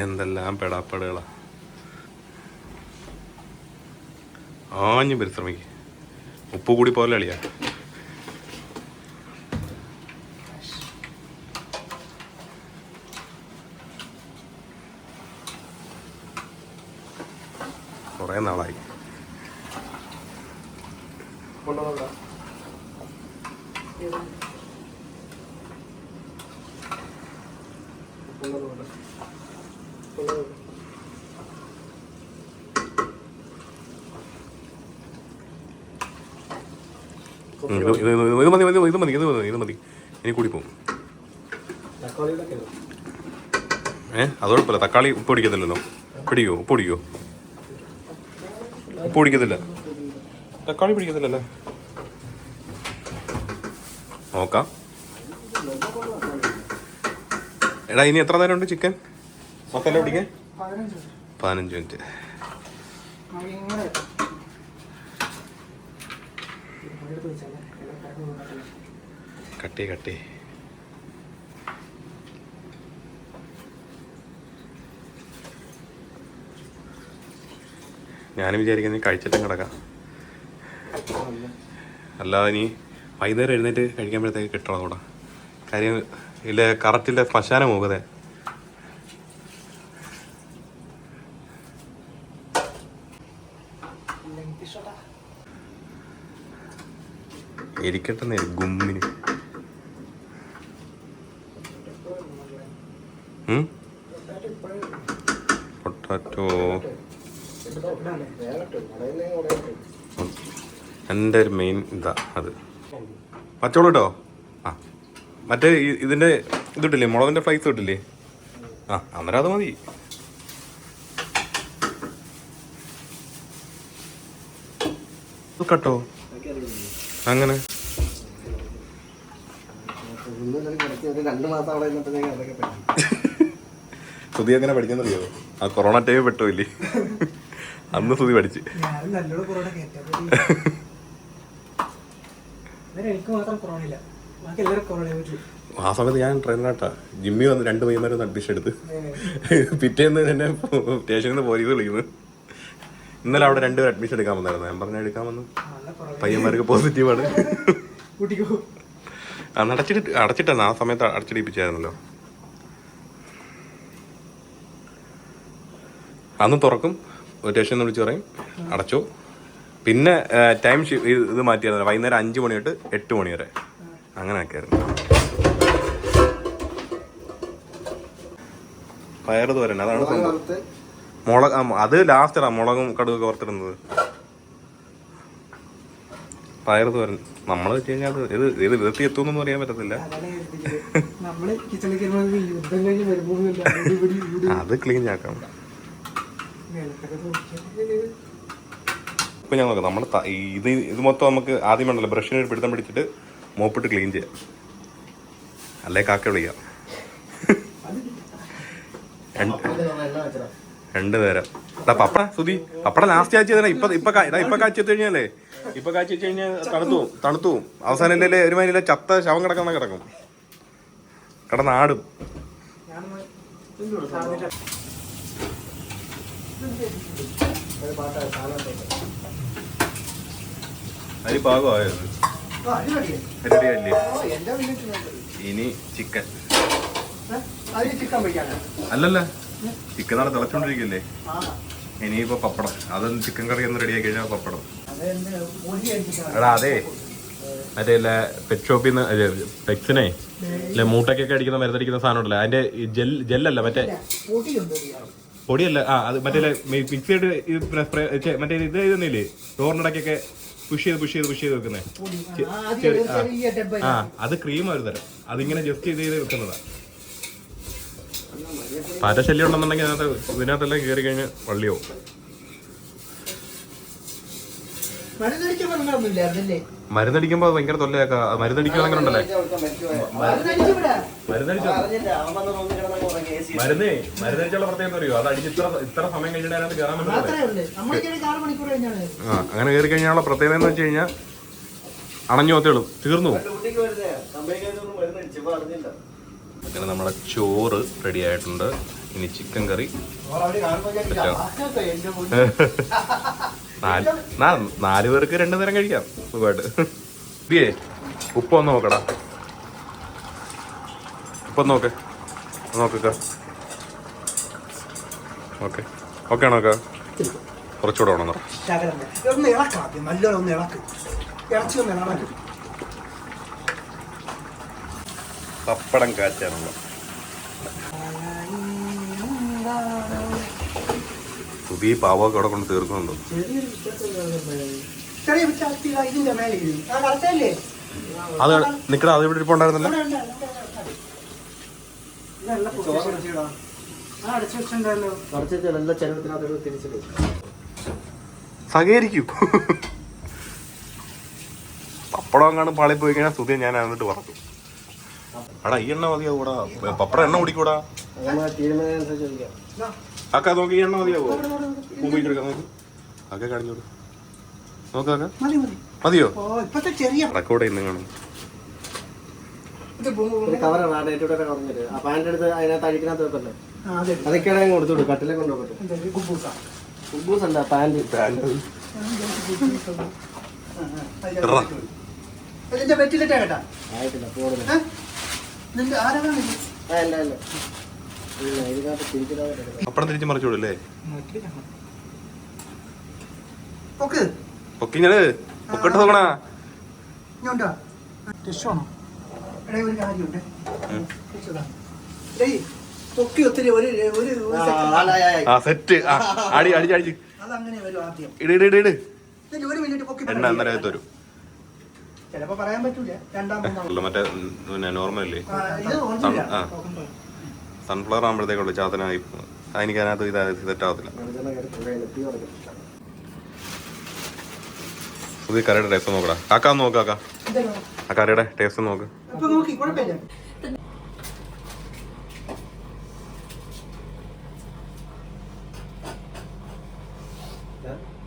എന്തെല്ലാം പെടാപ്പടുകളാ. ആഞ്ഞു പരിശ്രമിക്കും. ഉപ്പ് കൂടി പോലെ അളിയാ. കുറേ നാളായി. ഇത് മതി ഇനി കൂടി പോകും. അത് കുഴപ്പമില്ല. തക്കാളി ഉപ്പ് പിടിക്കത്തില്ലല്ലോ. പിടിക്കോ? ഉപ്പ് പിടിക്കോ? ഉപ്പ് പിടിക്കത്തില്ല. തക്കാളി പിടിക്കത്തില്ലല്ലേ? നോക്കാം. എടാ ഇനി എത്ര നേരം ഉണ്ട് ചിക്കൻ മസാല പിടിക്കാൻ? 15 മിനിറ്റ്. കട്ടേ ഞാനും വിചാരിക്കുന്നത് കഴിച്ചിട്ടും കിടക്കാം. അല്ലാതെ ഇനി വൈകുന്നേരം എഴുന്നേറ്റ് കഴിക്കുമ്പോഴത്തേക്ക് കിട്ടണം അവിടെ. കാര്യം ഇല്ല, കറക്റ്റില്ല ശ്മശാനം പോകുന്നത്. ഇരിക്കട്ടെ ഗുമ്മിന്. പൊട്ടാറ്റോ എൻ്റെ ഒരു മെയിൻ ഇതാ അത്. പച്ചവളം കേട്ടോ. ആ മറ്റേ ഇതിൻ്റെ ഇതിട്ടില്ലേ, മുളകിൻ്റെ ഫ്ലൈസ് ഇട്ടില്ലേ? അന്നേരം അത് മതി. കേട്ടോ അങ്ങനെ സുധി അങ്ങനെ പഠിച്ചെന്നറിയോ? ആ കൊറോണ ടൈം പെട്ടോ ഇല്ലേ? അന്ന് സുധി പഠിച്ച്. ആ സമയത്ത് ഞാൻ ട്രെയിനറാട്ടാ. ജിമ്മി വന്ന് 2 പയ്യന്മാരും അഡ്മിഷൻ എടുത്ത്. പിറ്റേന്ന് എന്നെ സ്റ്റേഷനിൽ നിന്ന് പോലീസ് വിളിക്കുന്നു. ഇന്നലെ അവിടെ 2 പേര് അഡ്മിഷൻ എടുക്കാൻ വന്നായിരുന്നു. ഞാൻ പറഞ്ഞാൽ എടുക്കാമെന്ന്. പയ്യന്മാർക്ക് പോസിറ്റീവാണ്. അന്ന് അടച്ചിട്ടാണ്. ആ സമയത്ത് അടച്ചിടിപ്പിച്ചായിരുന്നല്ലോ. അന്ന് തുറക്കും, സ്റ്റേഷനിൽ വിളിച്ച് പറയും അടച്ചോ. പിന്നെ ടൈം ഇത് മാറ്റിയായിരുന്നു. വൈകുന്നേരം 5 മണി തൊട്ട് 8 മണി വരെ അങ്ങനെ ആക്കിയായിരുന്നു. പയറ് തോരൻ അതാണ് മുളക്. അത് ലാസ്റ്റാണ് മുളകും കടുകൊക്കെ വറുത്തിടുന്നത്. പയറ് തോരൻ നമ്മൾ വെച്ച് കഴിഞ്ഞാൽ ഇത് വിധത്തി എത്തുമെന്നൊന്നും അറിയാൻ പറ്റത്തില്ല. അത് ക്ലീൻ ആക്കാം. ഇപ്പൊ ഞാൻ നോക്കാം. നമ്മുടെ ഇത് മൊത്തം നമുക്ക് ആദ്യം വേണ്ടല്ലോ, ബ്രഷിന് ഒരു പിടുത്തം പിടിച്ചിട്ട് മോപ്പിട്ട് ക്ലീൻ ചെയ്യാം. അല്ലേ കാക്ക വിളിക്കാം. 2 നേരം. പപ്പട സുധി പപ്പട ലാസ്റ്റ് കാച്ചി തന്നെ. ഇപ്പൊ കാച്ചി എത്തി കഴിഞ്ഞാലേ, ഇപ്പൊ കാച്ചി വെച്ച് കഴിഞ്ഞാൽ തണുത്തു പോവും. അവസാനം ഇല്ലേ ഒരുമാതിരി ചത്ത ശവം കിടക്കും. കിടന്നാടും. അരി പാകമായത് റെഡിയല്ലേ? ഇനി ചിക്കൻ. അല്ലല്ല, ചിക്കൻ നാളെ തിളച്ചോണ്ടിരിക്കല്ലേ. ഇനിയിപ്പോ പപ്പടം. അതൊന്ന് ചിക്കൻ കറി ഒന്ന് റെഡിയാക്കി കഴിഞ്ഞാൽ പപ്പടം. എടാ അതെ, മറ്റേ പെറ്റ് ഷോപ്പിൽ നിന്ന് പെറ്റ്സിനെ മൂട്ടയ്ക്കൊക്കെ അടിക്കുന്ന മരുന്നടിക്കുന്ന സാധനം ഉണ്ടല്ലോ, അതിന്റെ ജെല്ലല്ല, മറ്റേ പൊടിയല്ല. അത് മറ്റേ മിക്സ് ചെയ്തിട്ട് മറ്റേ ഇത് ഇതൊന്നുമില്ലേ, ഡോറിനിടയ്ക്കൊക്കെ പുഷ് ചെയ്ത് വെക്കുന്നേ. അത് ക്രീം ഒരു തരം. അതിങ്ങനെ ജസ്റ്റ് ചെയ്ത് വെക്കുന്നതാ. പാറ്റ ശല്യം ഉണ്ടെന്നുണ്ടെങ്കിൽ ഇതിനകത്തെല്ലാം കയറി കഴിഞ്ഞ് വള്ളിയോ. മരുന്നടിക്കുമ്പോ ഭയങ്കര തൊല്ലയാക്കാ. മരുന്നടിക്കുക അങ്ങനെ ഉണ്ടല്ലേ? മരുന്നടിച്ചുള്ള പ്രത്യേകത അറിയോ? അത് അടിച്ച് ഇത്ര സമയം കഴിഞ്ഞിട്ട് അതിനകത്ത് കയറാൻ പറ്റുന്നത്. അങ്ങനെ കയറി കഴിഞ്ഞാലുള്ള പ്രത്യേകത എന്ന് വെച്ച് കഴിഞ്ഞാൽ അണഞ്ഞു പോത്തേളും തീർന്നു. അങ്ങനെ നമ്മുടെ ചോറ് റെഡി ആയിട്ടുണ്ട്. ഇനി ചിക്കൻ കറി. 4 പേർക്ക് 2 നേരം കഴിക്കാം സുഖമായിട്ട്. ഉപ്പ് ഒന്ന് നോക്കടാ. ഉപ്പൊന്ന് നോക്ക്. നോക്ക. ഓക്കെ ഓക്കെ ആണോ? കുറച്ചുകൂടെ വേണം. പപ്പടം കാച്ചാനുള്ള പുതിയ പാവൊക്കെ അവിടെ കൊണ്ട് തീർക്കുന്നുണ്ടോ? അത് നിക്കടാ, അത് ഇവിടെ ഇരിപ്പുണ്ടായിരുന്നല്ലോ. സഹകരിക്കൂ. പപ്പടം കാണും പാളി പോയി കഴിഞ്ഞാൽ സുധിയെ ഞാൻ എന്നിട്ട് പറഞ്ഞു. എടാ ഈ എണ്ണ മതിയാവൂടാ, പപ്പടം എണ്ണ കുടിക്കൂടാ. അക്ക നോക്കി ഈ എണ്ണ മതിയാവോ? ഉപയോഗിച്ചെടുക്കാം. നോക്ക് അക്കെ കാണിച്ചോളൂ. നോക്കാക്ക മതിയോ? റെക്കോർഡ് ചെയ്യുന്ന കാണും. അതൊക്കെയാണ് കൊടുത്തോളൂ. കട്ടിലെ കൊണ്ടുപോകട്ടെ. കുബൂസല്ല പാൻറ്. ആയിട്ടില്ല. പപ്പടം തിരിച്ച് മറിച്ചോളൂല്ലേ? പൊക്കിട്ട് നോക്കണ. സെറ്റ് അടി അടിച്ച് അടിച്ച് ഇട്. എണ്ണ അന്നേരം തരും. മറ്റേ നോർമലല്ലേ? സൺഫ്ലവർ ആകുമ്പോഴത്തേക്കുള്ളൂ ചാത്തനായി. എനിക്ക് അതിനകത്ത് ഇത് സെറ്റാവത്തില്ല. പുതിയ കറിയുടെ ടേസ്റ്റ് നോക്കടാ. കാക്കാന്ന് നോക്കാക്ക. ആ കറിയുടെ ടേസ്റ്റ് നോക്ക്.